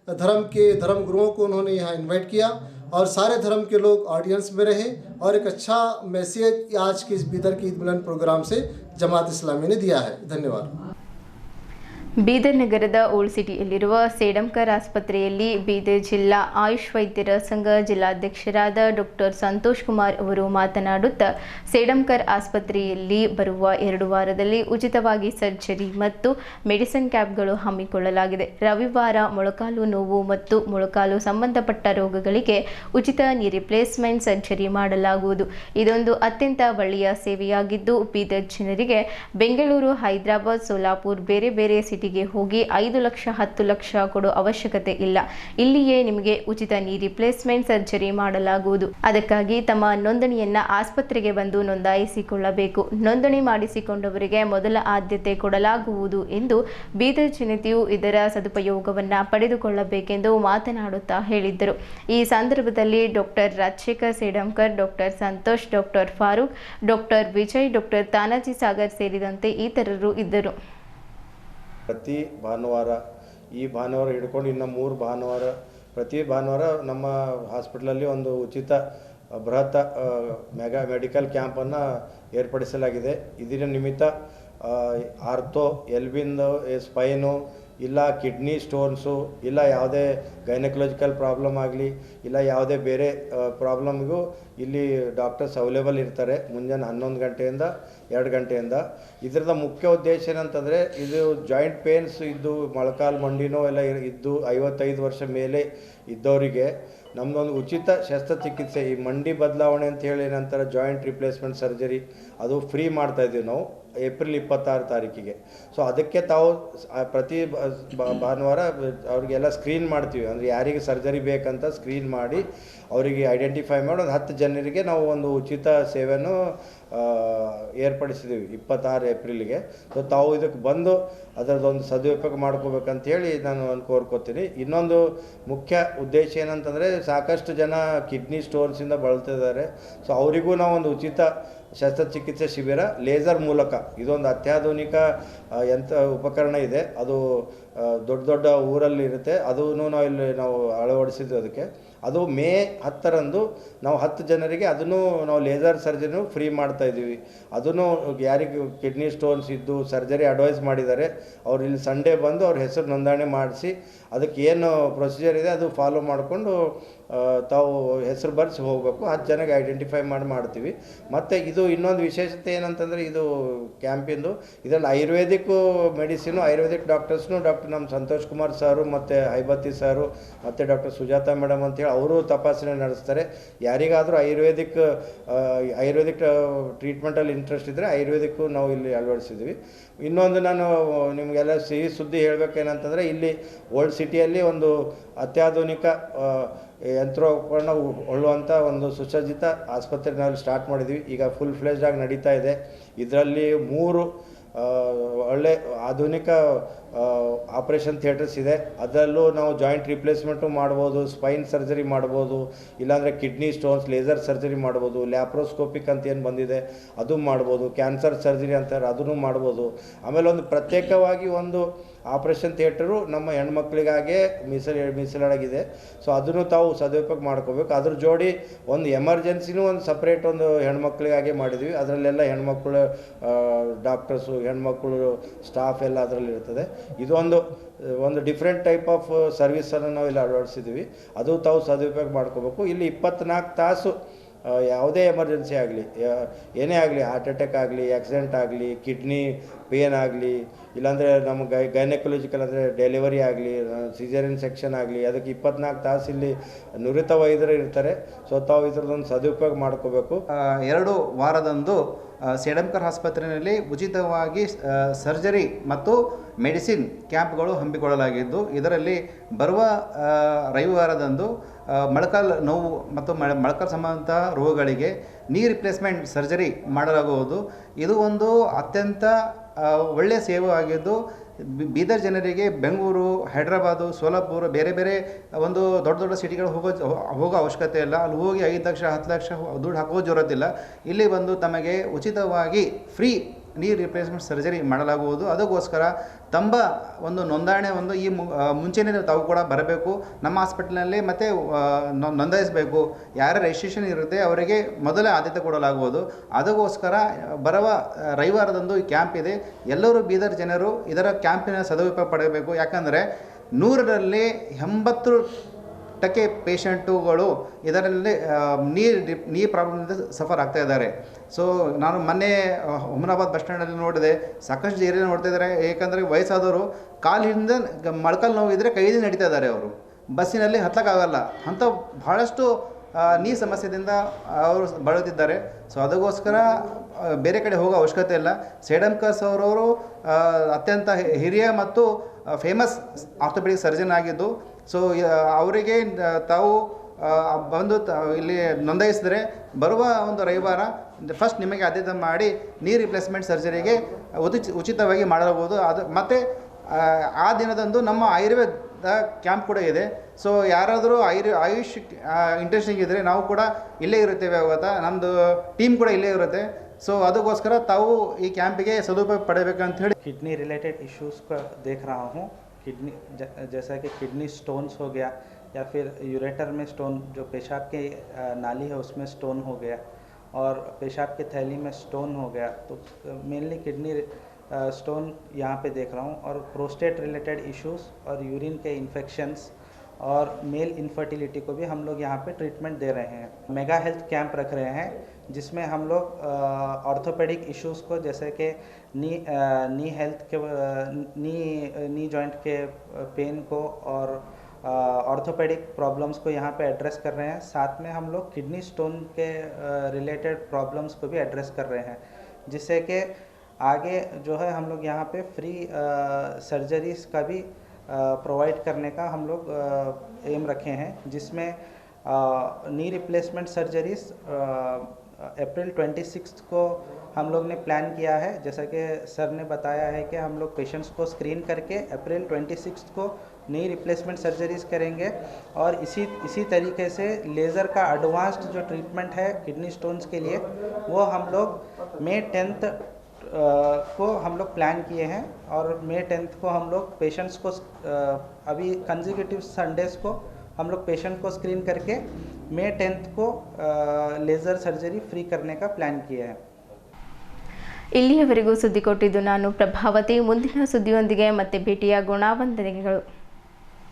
धर्म के धर्मगुरुओं को उन्होंने यहाँ इन्वाइट किया और सारे धर्म के लोग ऑडियंस में रहे और एक अच्छा मैसेज आज के इस बीदर की ईद मिलन प्रोग्राम से जमात इस्लामी ने दिया है। धन्यवाद। ಬೀದರ್ ನಗರದ ಓಲ್ಡ್ ಸಿಟಿಯಲ್ಲಿರುವ ಸೇಡಂಕರ್ ಆಸ್ಪತ್ರೆಯಲ್ಲಿ ಬೀದರ್ ಜಿಲ್ಲಾ ಆಯುಷ್ ವೈದ್ಯರ ಸಂಘ ಜಿಲ್ಲಾಧ್ಯಕ್ಷರಾದ ಡಾಕ್ಟರ್ ಸಂತೋಷ್ ಕುಮಾರ್ ಅವರು ಮಾತನಾಡುತ್ತಾ ಸೇಡಂಕರ್ ಆಸ್ಪತ್ರೆಯಲ್ಲಿ ಬರುವ 2 ವಾರದಲ್ಲಿ ಉಚಿತವಾಗಿ ಸರ್ಜರಿ ಮತ್ತು ಮೆಡಿಸಿನ್ ಕ್ಯಾಂಪ್ಗಳು ಹಮ್ಮಿಕೊಳ್ಳಲಾಗಿದೆ. ರವಿವಾರ ಮೊಳಕಾಲು ನೋವು ಮತ್ತು ಮೊಳಕಾಲು ಸಂಬಂಧಪಟ್ಟ ರೋಗಗಳಿಗೆ ಉಚಿತ ನೀ ರಿಪ್ಲೇಸ್ಮೆಂಟ್ ಸರ್ಜರಿ ಮಾಡಲಾಗುವುದು. ಇದೊಂದು ಅತ್ಯಂತ ಒಳ್ಳೆಯ ಸೇವೆಯಾಗಿದ್ದು ಬೀದರ್ ಜನರಿಗೆ ಬೆಂಗಳೂರು, ಹೈದರಾಬಾದ್, ಸೋಲಾಪುರ್ ಬೇರೆ ಬೇರೆ ಗೆ ಹೋಗಿ 5 ಲಕ್ಷ 10 ಲಕ್ಷ ಕೊಡೋ ಅವಶ್ಯಕತೆ ಇಲ್ಲ. ಇಲ್ಲಿಯೇ ನಿಮಗೆ ಉಚಿತ ನೀ ರಿಪ್ಲೇಸ್ಮೆಂಟ್ ಸರ್ಜರಿ ಮಾಡಲಾಗುವುದು. ಅದಕ್ಕಾಗಿ ತಮ್ಮ ನೋಂದಣಿಯನ್ನ ಆಸ್ಪತ್ರೆಗೆ ಬಂದು ನೋಂದಾಯಿಸಿಕೊಳ್ಳಬೇಕು. ನೋಂದಣಿ ಮಾಡಿಸಿಕೊಂಡವರಿಗೆ ಮೊದಲ ಆದ್ಯತೆ ಕೊಡಲಾಗುವುದು ಎಂದು ಬೀದರ್ ಜನತೆಯು ಇದರ ಸದುಪಯೋಗವನ್ನ ಪಡೆದುಕೊಳ್ಳಬೇಕೆಂದು ಮಾತನಾಡುತ್ತಾ ಹೇಳಿದ್ದರು. ಈ ಸಂದರ್ಭದಲ್ಲಿ doctor Rajashekar Sedamkar, doctor Santosh, doctor Farooq, doctor Vijay, doctor Tanaji Sagar ಸೇರಿದಂತೆ ಇತರರು ಇದ್ದರು. ಪ್ರತಿ ಭಾನುವಾರ ಈ ಭಾನುವಾರ ಹಿಡ್ಕೊಂಡು ಇನ್ನು 3 ಭಾನುವಾರ ಪ್ರತಿ ಭಾನುವಾರ ನಮ್ಮ ಹಾಸ್ಪಿಟಲಲ್ಲಿ ಒಂದು ಉಚಿತ ಬೃಹತ್ ಮೆಡಿಕಲ್ ಕ್ಯಾಂಪನ್ನು ಏರ್ಪಡಿಸಲಾಗಿದೆ. ಇದರ ನಿಮಿತ್ತ ಆರ್ಥೋ, ಎಲ್ಬಿಂದು, ಸ್ಪೈನು, ಇಲ್ಲ ಕಿಡ್ನಿ ಸ್ಟೋನ್ಸು, ಇಲ್ಲ ಯಾವುದೇ ಗೈನಕಲಾಜಿಕಲ್ ಪ್ರಾಬ್ಲಮ್ ಆಗಲಿ, ಇಲ್ಲ ಯಾವುದೇ ಬೇರೆ ಪ್ರಾಬ್ಲಮ್ಗೂ ಇಲ್ಲಿ ಡಾಕ್ಟರ್ಸ್ ಅವೈಲೇಬಲ್ ಇರ್ತಾರೆ ಮುಂಜಾನೆ 11 ಗಂಟೆಯಿಂದ 2 ಗಂಟೆಯಿಂದ. ಇದರದ ಮುಖ್ಯ ಉದ್ದೇಶ ಏನಂತಂದರೆ ಇದು ಜಾಯಿಂಟ್ ಪೇನ್ಸ್ ಇದ್ದು ಮೊಳಕಾಲು ಮಂಡಿನೋ ಎಲ್ಲ ಇದ್ದು 55 ವರ್ಷ ಮೇಲೆ ಇದ್ದವರಿಗೆ ನಮ್ಮದೊಂದು ಉಚಿತ ಶಸ್ತ್ರಚಿಕಿತ್ಸೆ, ಈ ಮಂಡಿ ಬದಲಾವಣೆ ಅಂತ ಹೇಳಿ ಏನಂತಾರೆ ಜಾಯಿಂಟ್ ರಿಪ್ಲೇಸ್ಮೆಂಟ್ ಸರ್ಜರಿ, ಅದು ಫ್ರೀ ಮಾಡ್ತಾಯಿದ್ದೀವಿ ನಾವು ಏಪ್ರಿಲ್ 26 ತಾರೀಕಿಗೆ. ಸೊ ಅದಕ್ಕೆ ತಾವು ಪ್ರತಿ ಭಾನುವಾರ ಅವರಿಗೆಲ್ಲ ಸ್ಕ್ರೀನ್ ಮಾಡ್ತೀವಿ. ಅಂದರೆ ಯಾರಿಗೆ ಸರ್ಜರಿ ಬೇಕಂತ ಸ್ಕ್ರೀನ್ ಮಾಡಿ ಅವರಿಗೆ ಐಡೆಂಟಿಫೈ ಮಾಡಿ ಒಂದು 10 ಜನರಿಗೆ ನಾವು ಒಂದು ಉಚಿತ ಸೇವೆಯನ್ನು ಏರ್ಪಡಿಸಿದ್ದೀವಿ 26 ಏಪ್ರಿಲ್ಗೆ. ಸೊ ತಾವು ಇದಕ್ಕೆ ಬಂದು ಅದರದ್ದೊಂದು ಸದುಪಯೋಗ ಮಾಡ್ಕೋಬೇಕಂತ ಹೇಳಿ ನಾನು ಕೋರ್ಕೋತೀನಿ. ಇನ್ನೊಂದು ಮುಖ್ಯ ಉದ್ದೇಶ ಏನಂತಂದರೆ ಸಾಕಷ್ಟು ಜನ ಕಿಡ್ನಿ ಸ್ಟೋನ್ಸಿಂದ ಬಳಲ್ತಿದ್ದಾರೆ. ಸೊ ಅವರಿಗೂ ನಾವು ಒಂದು ಉಚಿತ ಶಸ್ತ್ರಚಿಕಿತ್ಸೆ ಶಿಬಿರ ಲೇಸರ್ ಮೂಲಕ. ಇದೊಂದು ಅತ್ಯಾಧುನಿಕ ಯಂತ್ರ ಉಪಕರಣ ಇದೆ, ಅದು ದೊಡ್ಡ ದೊಡ್ಡ ಊರಲ್ಲಿ ಇರುತ್ತೆ, ಅದೂ ನಾವು ಅಳವಡಿಸಿದ್ವಿ ಅದಕ್ಕೆ. ಅದು ಮೇ 10ರಂದು ನಾವು 10 ಜನರಿಗೆ ಅದನ್ನು ನಾವು ಲೇಸರ್ ಸರ್ಜರಿನೂ ಫ್ರೀ ಮಾಡ್ತಾ ಇದ್ದೀವಿ. ಅದನ್ನು ಯಾರಿಗೆ ಕಿಡ್ನಿ ಸ್ಟೋನ್ಸ್ ಇದ್ದು ಸರ್ಜರಿ ಅಡ್ವೈಸ್ ಮಾಡಿದ್ದಾರೆ ಅವ್ರು ಇಲ್ಲಿ ಸಂಡೇ ಬಂದು ಅವ್ರ ಹೆಸರು ನೋಂದಣಿ ಮಾಡಿಸಿ ಅದಕ್ಕೆ ಏನು ಪ್ರೊಸೀಜರ್ ಇದೆ ಅದು ಫಾಲೋ ಮಾಡಿಕೊಂಡು ತಾವು ಹೆಸರು ಬರೆಸಿ ಹೋಗಬೇಕು. 10 ಜನಕ್ಕೆ ಐಡೆಂಟಿಫೈ ಮಾಡ್ತೀವಿ. ಮತ್ತು ಇದು ಇನ್ನೊಂದು ವಿಶೇಷತೆ ಏನಂತಂದರೆ ಇದು ಕ್ಯಾಂಪಿಂದು ಇದರಲ್ಲಿ ಆಯುರ್ವೇದಿಕ್ಕು ಮೆಡಿಸಿನು ಆಯುರ್ವೇದಿಕ್ ಡಾಕ್ಟರ್ಸ್ನು ನಮ್ಮ ಸಂತೋಷ್ ಕುಮಾರ್ ಸಾರು ಮತ್ತು ಹೈಬತ್ತಿ ಸಾರು ಮತ್ತು ಡಾಕ್ಟರ್ ಸುಜಾತಾ ಮೇಡಮ್ ಅಂತೇಳಿ ಅವರು ತಪಾಸಣೆ ನಡೆಸ್ತಾರೆ. ಯಾರಿಗಾದರೂ ಆಯುರ್ವೇದಿಕ್ ಟ್ರೀಟ್ಮೆಂಟಲ್ಲಿ ಇಂಟ್ರೆಸ್ಟ್ ಇದ್ದರೆ ಆಯುರ್ವೇದಿಕ್ಕು ನಾವು ಇಲ್ಲಿ ಅಳವಡಿಸಿದ್ವಿ. ಇನ್ನೊಂದು ನಾನು ನಿಮಗೆಲ್ಲ ಸಿಹಿ ಸುದ್ದಿ ಹೇಳಬೇಕೇನಂತಂದರೆ ಇಲ್ಲಿ ಓಲ್ಡ್ ಸಿಟಿಯಲ್ಲಿ ಒಂದು ಅತ್ಯಾಧುನಿಕ ಯಂತ್ರೋಪಕರಣ ಉಳ್ಳುವಂಥ ಒಂದು ಸುಸಜ್ಜಿತ ಆಸ್ಪತ್ರೆ ನಾವು ಸ್ಟಾರ್ಟ್ ಮಾಡಿದ್ವಿ. ಈಗ ಫುಲ್ ಫ್ಲೆಜ್ಡ್ ಆಗಿ ನಡೀತಾ ಇದೆ. ಇದರಲ್ಲಿ 3 ಒಳ್ಳೆ ಆಧುನಿಕ ಆಪ್ರೇಷನ್ ಥಿಯೇಟರ್ಸ್ ಇದೆ. ಅದರಲ್ಲೂ ನಾವು ಜಾಯಿಂಟ್ ರಿಪ್ಲೇಸ್ಮೆಂಟು ಮಾಡ್ಬೋದು, ಸ್ಪೈನ್ ಸರ್ಜರಿ ಮಾಡ್ಬೋದು, ಇಲ್ಲಾಂದರೆ ಕಿಡ್ನಿ ಸ್ಟೋನ್ಸ್ ಲೇಸರ್ ಸರ್ಜರಿ ಮಾಡ್ಬೋದು, ಲ್ಯಾಪ್ರೋಸ್ಕೋಪಿಕ್ ಅಂತ ಏನು ಬಂದಿದೆ ಅದು ಮಾಡ್ಬೋದು, ಕ್ಯಾನ್ಸರ್ ಸರ್ಜರಿ ಅಂತಾರೆ ಅದನ್ನು ಮಾಡ್ಬೋದು. ಆಮೇಲೆ ಒಂದು ಪ್ರತ್ಯೇಕವಾಗಿ ಒಂದು ಆಪ್ರೇಷನ್ ಥಿಯೇಟರು ನಮ್ಮ ಹೆಣ್ಮಕ್ಳಿಗಾಗೇ ಮೀಸಲಾಗಿದೆ. ಸೊ ಅದನ್ನು ತಾವು ಸದುಪಯೋಗ ಮಾಡ್ಕೋಬೇಕು. ಅದ್ರ ಜೋಡಿ ಒಂದು ಎಮರ್ಜೆನ್ಸಿನೂ ಒಂದು ಸಪ್ರೇಟ್ ಒಂದು ಹೆಣ್ಮಕ್ಳಿಗಾಗೆ ಮಾಡಿದ್ವಿ. ಅದರಲ್ಲೆಲ್ಲ ಹೆಣ್ಮಕ್ಳು ಡಾಕ್ಟರ್ಸು, ಹೆಣ್ಮಕ್ಳು ಸ್ಟಾಫ್ ಎಲ್ಲ ಅದರಲ್ಲಿ ಇರ್ತದೆ. ಒಂದು ಡಿಫ್ರೆಂಟ್ ಟೈಪ್ ಆಫ್ ಸರ್ವಿಸನ್ನು ನಾವು ಇಲ್ಲಿ ಅಳವಡಿಸಿದ್ವಿ. ಅದು ತಾವು ಸದುಪಯೋಗ ಮಾಡ್ಕೋಬೇಕು. ಇಲ್ಲಿ 24 ತಾಸು ಯಾವುದೇ ಎಮರ್ಜೆನ್ಸಿ ಆಗಲಿ, ಏನೇ ಆಗಲಿ, ಹಾರ್ಟ್ ಅಟ್ಯಾಕ್ ಆಗಲಿ, ಆಕ್ಸಿಡೆಂಟ್ ಆಗಲಿ, ಕಿಡ್ನಿ ಪೇನ್ ಆಗಲಿ, ಇಲ್ಲಾಂದರೆ ನಮಗೆ ಗೈನಕಾಲಜಿಕಲ್ ಅಂದರೆ ಡೆಲಿವರಿ ಆಗಲಿ, ಸಿಸೇರಿಯನ್ ಸೆಕ್ಷನ್ ಆಗಲಿ, ಅದಕ್ಕೆ 24 ತಾಸು ಇಲ್ಲಿ ನುರಿತ ವೈದ್ಯರು ಇರ್ತಾರೆ. ಸೊ ತಾವು ಇದರದೊಂದು ಸದುಪಯೋಗ ಮಾಡ್ಕೋಬೇಕು. 2 ವಾರದಂದು ಸೇಡಂಕರ್ ಆಸ್ಪತ್ರೆಯಲ್ಲಿ ಉಚಿತವಾಗಿ ಸರ್ಜರಿ ಮತ್ತು ಮೆಡಿಸಿನ್ ಕ್ಯಾಂಪ್ಗಳು ಹಮ್ಮಿಕೊಳ್ಳಲಾಗಿದ್ದು, ಇದರಲ್ಲಿ ಬರುವ ರವಿವಾರದಂದು ಮೊಳಕಾಲ್ ನೋವು ಮತ್ತು ಮೊಳಕಾಲ್ ಸಂಬಂಧ ರೋಗಗಳಿಗೆ ನೀ ರಿಪ್ಲೇಸ್ಮೆಂಟ್ ಸರ್ಜರಿ ಮಾಡಲಾಗುವುದು. ಇದು ಒಂದು ಅತ್ಯಂತ ಒಳ್ಳೆಯ ಸೇವೆ ಆಗಿದ್ದು ಬೀದರ್ ಜನರಿಗೆ ಬೆಂಗಳೂರು, ಹೈದ್ರಾಬಾದು, ಸೋಲಾಪುರ ಬೇರೆ ಬೇರೆ ಒಂದು ದೊಡ್ಡ ದೊಡ್ಡ ಸಿಟಿಗಳು ಹೋಗೋ ಅವಶ್ಯಕತೆ ಇಲ್ಲ. ಅಲ್ಲಿ ಹೋಗಿ 5 ಲಕ್ಷ 10 ಲಕ್ಷ ದುಡ್ಡು ಹಾಕೋ ಜರುರತ್ತಿಲ್ಲ. ಇಲ್ಲಿ ಬಂದು ತಮಗೆ ಉಚಿತವಾಗಿ ಫ್ರೀ ನೀ ರಿಪ್ಲೇಸ್ಮೆಂಟ್ ಸರ್ಜರಿ ಮಾಡಲಾಗುವುದು. ಅದಕ್ಕೋಸ್ಕರ ತಮ್ಮ ಒಂದು ನೋಂದಣಿ ಈ ಮುಂಚೆನೇ ತಾವು ಕೂಡ ಬರಬೇಕು ನಮ್ಮ ಹಾಸ್ಪಿಟಲ್ನಲ್ಲಿ, ಮತ್ತು ನೋಂದಾಯಿಸಬೇಕು. ಯಾರ ರಿಜಿಸ್ಟ್ರೇಷನ್ ಇರುತ್ತೆ ಅವರಿಗೆ ಮೊದಲೇ ಆದ್ಯತೆ ಕೊಡಲಾಗುವುದು. ಅದಕ್ಕೋಸ್ಕರ ಬರುವ ರವಿವಾರದಂದು ಈ ಕ್ಯಾಂಪ್ ಇದೆ. ಎಲ್ಲರೂ ಬೀದರ್ ಜನರು ಇದರ ಕ್ಯಾಂಪಿನ ಸದುಪಯೋಗ ಪಡೆಯಬೇಕು. ಯಾಕಂದರೆ 100ರಲ್ಲಿ 80% ಪೇಷಂಟುಗಳು ಇದರಲ್ಲಿ ನೀ ಪ್ರಾಬ್ಲಮ್ನಿಂದ ಸಫರ್ ಆಗ್ತಾ ಇದ್ದಾರೆ. ಸೊ ನಾನು ಮೊನ್ನೆ ಹುಮನಾಬಾದ್ ಬಸ್ ಸ್ಟ್ಯಾಂಡಲ್ಲಿ ನೋಡಿದೆ, ಸಾಕಷ್ಟು ಏರಿಯಾ ನೋಡ್ತಾ ಇದ್ದಾರೆ. ಏಕೆಂದರೆ ವಯಸ್ಸಾದವರು ಕಾಲಿಂದ ಮೊಳಕಾಲು ನೋವಿದ್ದರೆ ಕೈಯಿಂದ ನಡೀತಾ ಇದ್ದಾರೆ. ಅವರು ಬಸ್ಸಿನಲ್ಲಿ ಹತ್ತಕ್ಕಾಗಲ್ಲ. ಅಂಥ ಭಾಳಷ್ಟು ನೀ ಸಮಸ್ಯೆಯಿಂದ ಅವರು ಬಳಲುತ್ತಿದ್ದಾರೆ. ಸೊ ಅದಕ್ಕೋಸ್ಕರ ಬೇರೆ ಕಡೆ ಹೋಗೋ ಅವಶ್ಯಕತೆ ಇಲ್ಲ. ಸೇಡಂಕರ್ಸ್ ಅವರವರು ಅತ್ಯಂತ ಹಿರಿಯ ಮತ್ತು ಫೇಮಸ್ ಆರ್ಥೋಪೆಡಿಕ್ ಸರ್ಜನ್ ಆಗಿದ್ದು, ಸೊ ಅವರಿಗೆ ತಾವು ಬಂದು ಇಲ್ಲಿ ನೋಂದಾಯಿಸಿದರೆ ಬರುವ ಒಂದು ರವಿವಾರ ಫಸ್ಟ್ ನಿಮಗೆ ಆದ್ಯತೆ ಮಾಡಿ ನೀ ರಿಪ್ಲೇಸ್ಮೆಂಟ್ ಸರ್ಜರಿಗೆ ಉಚಿತವಾಗಿ ಮಾಡಲಾಗುವುದು. ಅದು ಮತ್ತು ಆ ದಿನದಂದು ನಮ್ಮ ಆಯುರ್ವೇದ ಕ್ಯಾಂಪ್ ಕೂಡ ಇದೆ. ಸೊ ಯಾರಾದರೂ ಆಯುಷ್ ಇಂಟ್ರೆಸ್ಟಿಂಗ್ ಇದ್ದರೆ ನಾವು ಕೂಡ ಇಲ್ಲೇ ಇರುತ್ತೇವೆ. ಅವತ್ತು ನಮ್ಮದು ಟೀಮ್ ಕೂಡ ಇಲ್ಲೇ ಇರುತ್ತೆ. ಸೊ ಅದಕ್ಕೋಸ್ಕರ ತಾವು ಈ ಕ್ಯಾಂಪಿಗೆ ಸದುಪಯೋಗ ಪಡೆಯಬೇಕಂತ ಹೇಳಿ. किडनी रिलेटेड इश्यूज़ का देख रहा हूँ. किडनी जैसा कि किडनी स्टोन्स हो गया, या फिर यूरेटर में स्टोन, जो पेशाब के नाली है उसमें स्टोन हो गया, और पेशाब की थैली में स्टोन हो गया. तो मेनली किडनी स्टोन यहाँ पे देख रहा हूँ. और प्रोस्टेट रिलेटेड इश्यूज़ और यूरिन के इन्फेक्शंस और मेल इनफर्टिलिटी को भी हम लोग यहाँ पे ट्रीटमेंट दे रहे हैं. मेगा हेल्थ कैंप रख रहे हैं जिसमें हम लोग ऑर्थोपेडिक इश्यूज़ को, जैसे कि नी हेल्थ के नी जॉइंट के पेन को और ऑर्थोपेडिक प्रॉब्लम्स को यहाँ पे एड्रेस कर रहे हैं. साथ में हम लोग किडनी स्टोन के रिलेटेड प्रॉब्लम्स को भी एड्रेस कर रहे हैं, जिससे कि आगे जो है हम लोग यहाँ पे फ्री सर्जरीज का भी प्रोवाइड करने का हम लोग एम रखे हैं, जिसमें नी रिप्लेसमेंट सर्जरीज अप्रैल 26 को हम लोग ने प्लान किया है। जैसा कि सर ने बताया है कि हम लोग पेशेंट्स को स्क्रीन करके अप्रैल 26 को नई रिप्लेसमेंट सर्जरीज करेंगे और इसी तरीके से लेज़र का एडवांस्ड जो ट्रीटमेंट है किडनी स्टोन्स के लिए वो हम लोग मई 10 को हम लोग प्लान किए हैं और मई 10 को हम लोग पेशेंट्स को अभी कंसेक्यूटिव संडेज़ को हम लोग पेशेंट को स्क्रीन करके मई 10 को लेज़र सर्जरी फ्री करने का प्लान किया है। ಇಲ್ಲಿಯವರೆಗೂ ಸುದ್ದಿ ಕೊಟ್ಟಿದ್ದು ನಾನು ಪ್ರಭಾವತಿ. ಮುಂದಿನ ಸುದ್ದಿಯೊಂದಿಗೆ ಮತ್ತೆ ಭೇಟಿಯಾಗೋಣ. ವಂದನೆಗಳು.